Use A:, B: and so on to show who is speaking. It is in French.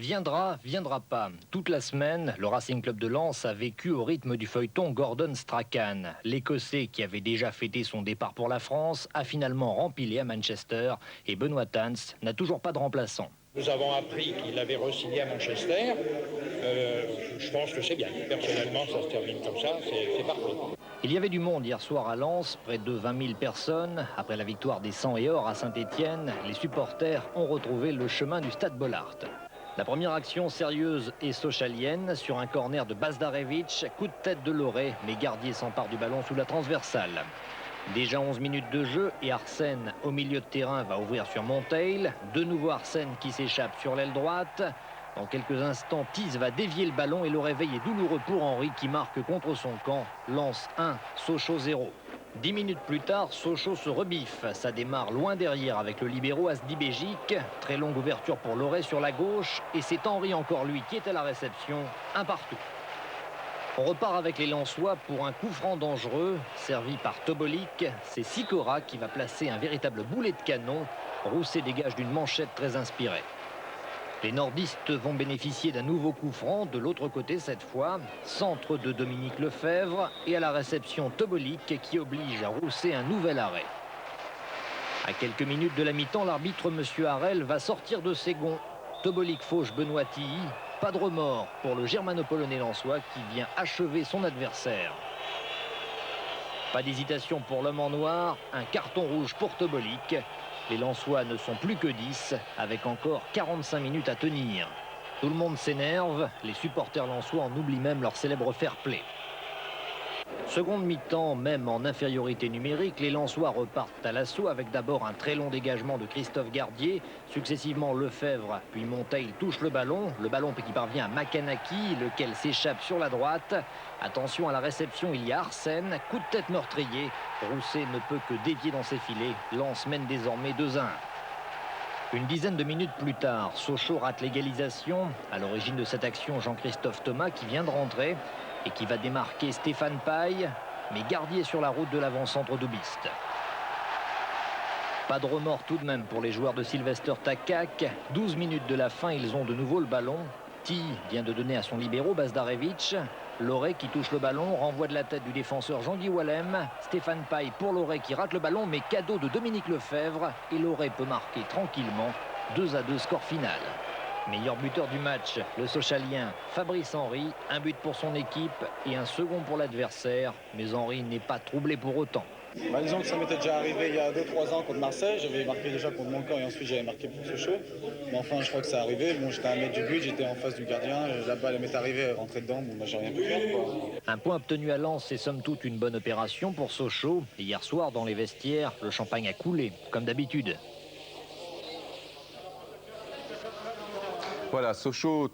A: Viendra, viendra pas. Toute la semaine, le Racing Club de Lens a vécu au rythme du feuilleton Gordon Strachan. L'Écossais, qui avait déjà fêté son départ pour la France, a finalement rempilé à Manchester et Benoît Tans n'a toujours pas de remplaçant.
B: Nous avons appris qu'il avait re-signé à Manchester. Je pense que c'est bien. Personnellement, ça se termine comme ça, c'est parfait.
A: Il y avait du monde hier soir à Lens, près de 20 000 personnes. Après la victoire des 100 et or à Saint-Étienne, les supporters ont retrouvé le chemin du stade Bollaert. La première action sérieuse et sochalienne sur un corner de Bazdarevic, coup de tête de Loré, mais Gardier s'empare du ballon sous la transversale. Déjà 11 minutes de jeu et Arsène au milieu de terrain va ouvrir sur Monteil. De nouveau Arsène qui s'échappe sur l'aile droite. Dans quelques instants, Thies va dévier le ballon et le réveil est douloureux pour Henry qui marque contre son camp. Lens 1, Sochaux 0. 10 minutes plus tard, Sochaux se rebiffe. Ça démarre loin derrière avec le libéro Asdi Bégic. Très longue ouverture pour Loré sur la gauche. Et c'est Henry encore lui qui est à la réception. Un partout. On repart avec les Lensois pour un coup franc dangereux, servi par Tobolik. C'est Sikora qui va placer un véritable boulet de canon. Rousset dégage d'une manchette très inspirée. Les nordistes vont bénéficier d'un nouveau coup franc, de l'autre côté cette fois. Centre de Dominique Lefebvre et à la réception Tobolik qui oblige à Rousset un nouvel arrêt. À quelques minutes de la mi-temps, l'arbitre M. Harel va sortir de ses gonds. Tobolik fauche Benoît Tilly. Pas de remords pour le germano-polonais lensois qui vient achever son adversaire. Pas d'hésitation pour l'homme en noir, un carton rouge pour Tobolik. Les Lensois ne sont plus que 10, avec encore 45 minutes à tenir. Tout le monde s'énerve, les supporters lensois en oublient même leur célèbre fair-play. Seconde mi-temps, même en infériorité numérique, les Lensois repartent à l'assaut avec d'abord un très long dégagement de Christophe Gardier. Successivement, Lefebvre, puis Monteil touche le ballon qui parvient à Makanaki, lequel s'échappe sur la droite. Attention à la réception, il y a Arsène, coup de tête meurtrier. Rousset ne peut que dévier dans ses filets. Lens mène désormais 2-1. Une dizaine de minutes plus tard, Sochaux rate l'égalisation. À l'origine de cette action, Jean-Christophe Thomas qui vient de rentrer et qui va démarquer Stéphane Paille, mais Gardier sur la route de l'avant-centre d'Aubiste. Pas de remords tout de même pour les joueurs de Sylvester Takak. 12 minutes de la fin, ils ont de nouveau le ballon. Tilly vient de donner à son libéro Bazdarevic. Loré qui touche le ballon, renvoie de la tête du défenseur Jean-Guy Wallem. Stéphane Paille pour Loré qui rate le ballon, mais cadeau de Dominique Lefebvre. Et Loré peut marquer tranquillement. 2-2 score final. Meilleur buteur du match, le Sochalien Fabrice Henry. Un but pour son équipe et un second pour l'adversaire. Mais Henry n'est pas troublé pour autant.
C: Disons que ça m'était déjà arrivé il y a 2-3 ans contre Marseille. J'avais marqué déjà contre mon camp et ensuite j'avais marqué pour Sochaux. Mais enfin, je crois que c'est arrivé. Bon, j'étais à 1 mètre du but, j'étais en face du gardien. La balle m'est arrivée, elle est rentrée dedans. Bon, j'ai rien pu faire, quoi.
A: Un point obtenu à Lens, c'est somme toute une bonne opération pour Sochaux. Et hier soir, dans les vestiaires, le champagne a coulé, comme d'habitude.
D: Voilà, Sochaux...